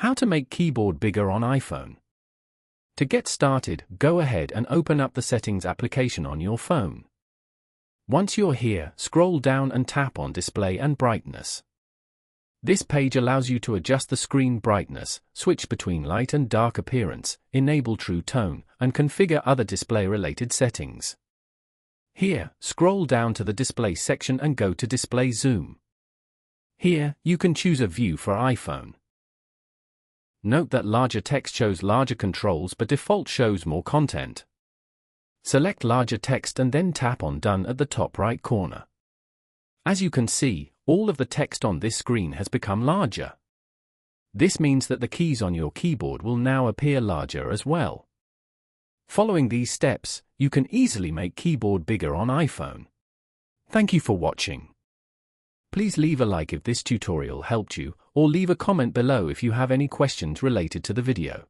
How to make keyboard bigger on iPhone. To get started, go ahead and open up the Settings application on your phone. Once you're here, scroll down and tap on Display and Brightness. This page allows you to adjust the screen brightness, switch between light and dark appearance, enable True Tone, and configure other display-related settings. Here, scroll down to the Display section and go to Display Zoom. Here, you can choose a view for iPhone. Note that larger text shows larger controls but default shows more content. Select larger text and then tap on Done at the top right corner. As you can see, all of the text on this screen has become larger. This means that the keys on your keyboard will now appear larger as well. Following these steps, you can easily make keyboard bigger on iPhone. Thank you for watching. Please leave a like if this tutorial helped you, or leave a comment below if you have any questions related to the video.